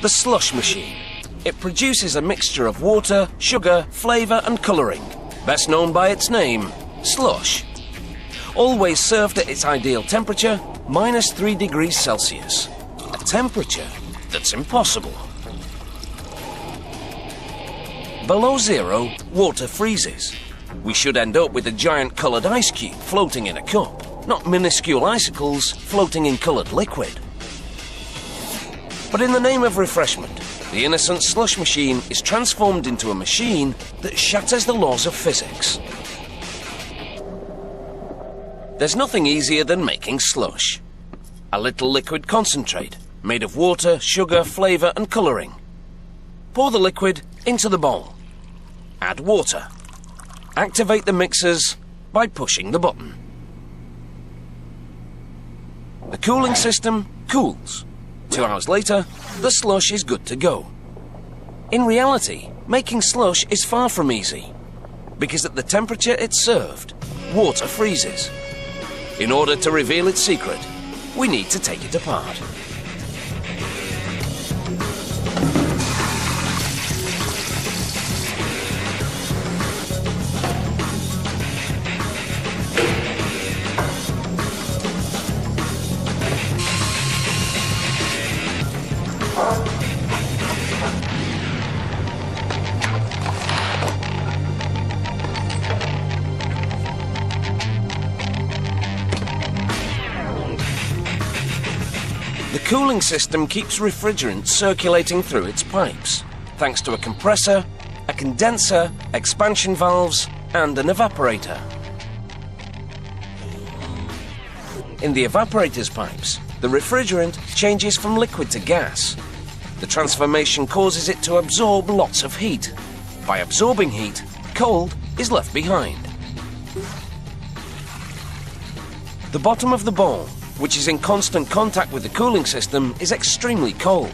The slush machine. It produces a mixture of water, sugar, flavour and colouring, best known by its name, slush. Always served at its ideal temperature, -3 degrees Celsius. A temperature that's impossible. Below zero, water freezes. We should end up with a giant coloured ice cube floating in a cup, not minuscule icicles floating in coloured liquid. But in the name of refreshment, the innocent slush machine is transformed into a machine that shatters the laws of physics. There's nothing easier than making slush. A little liquid concentrate, made of water, sugar, flavour and colouring. Pour the liquid into the bowl. Add water. Activate the mixers by pushing the button. The cooling system cools. 2 hours later, the slush is good to go. In reality, making slush is far from easy, because at the temperature it's served, water freezes. In order to reveal its secret, we need to take it apart. The cooling system keeps refrigerant circulating through its pipes, thanks to a compressor, a condenser, expansion valves, and an evaporator. In the evaporator's pipes, the refrigerant changes from liquid to gas. The transformation causes it to absorb lots of heat. By absorbing heat, cold is left behind. The bottom of the bowl, which is in constant contact with the cooling system, is extremely cold.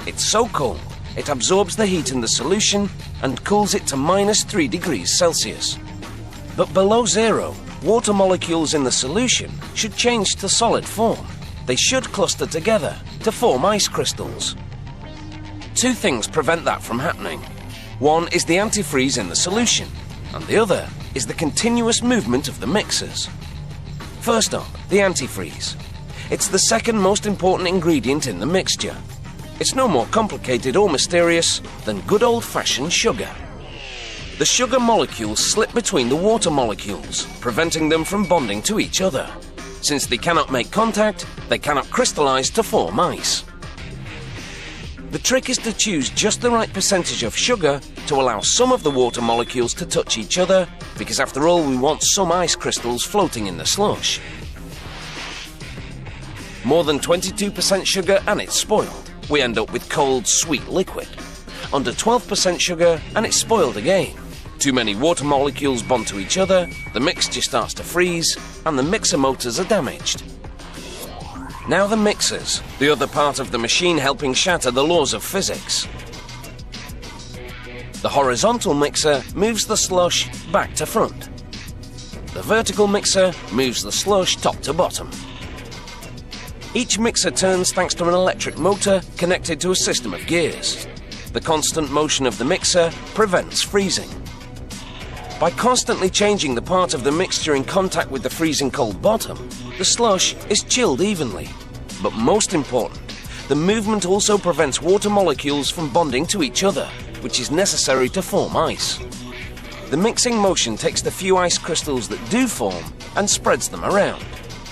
It's so cold, it absorbs the heat in the solution and cools it to -3 degrees Celsius. But below zero, water molecules in the solution should change to solid form. They should cluster together to form ice crystals. Two things prevent that from happening. One is the antifreeze in the solution, and the other is the continuous movement of the mixers. First up, the antifreeze. It's the second most important ingredient in the mixture. It's no more complicated or mysterious than good old-fashioned sugar. The sugar molecules slip between the water molecules, preventing them from bonding to each other. Since they cannot make contact, they cannot crystallize to form ice. The trick is to choose just the right percentage of sugar to allow some of the water molecules to touch each other, because after all we want some ice crystals floating in the slush. More than 22% sugar and it's spoiled. We end up with cold, sweet liquid. Under 12% sugar and it's spoiled again. Too many water molecules bond to each other, the mixture starts to freeze, and the mixer motors are damaged. Now the mixers, the other part of the machine helping shatter the laws of physics. The horizontal mixer moves the slush back to front. The vertical mixer moves the slush top to bottom. Each mixer turns thanks to an electric motor connected to a system of gears. The constant motion of the mixer prevents freezing. By constantly changing the part of the mixture in contact with the freezing cold bottom, the slush is chilled evenly. But most important, the movement also prevents water molecules from bonding to each other, which is necessary to form ice. The mixing motion takes the few ice crystals that do form and spreads them around.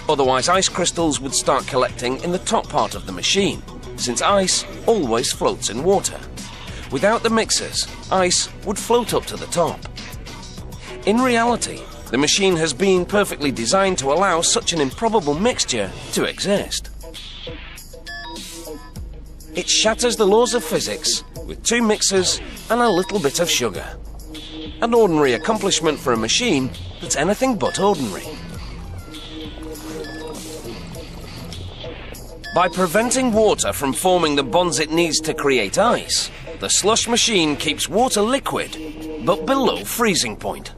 Otherwise, ice crystals would start collecting in the top part of the machine, since ice always floats in water. Without the mixers, ice would float up to the top. In reality, the machine has been perfectly designed to allow such an improbable mixture to exist. It shatters the laws of physics with 2 mixers and a little bit of sugar. An ordinary accomplishment for a machine that's anything but ordinary. By preventing water from forming the bonds it needs to create ice, the slush machine keeps water liquid, but below freezing point.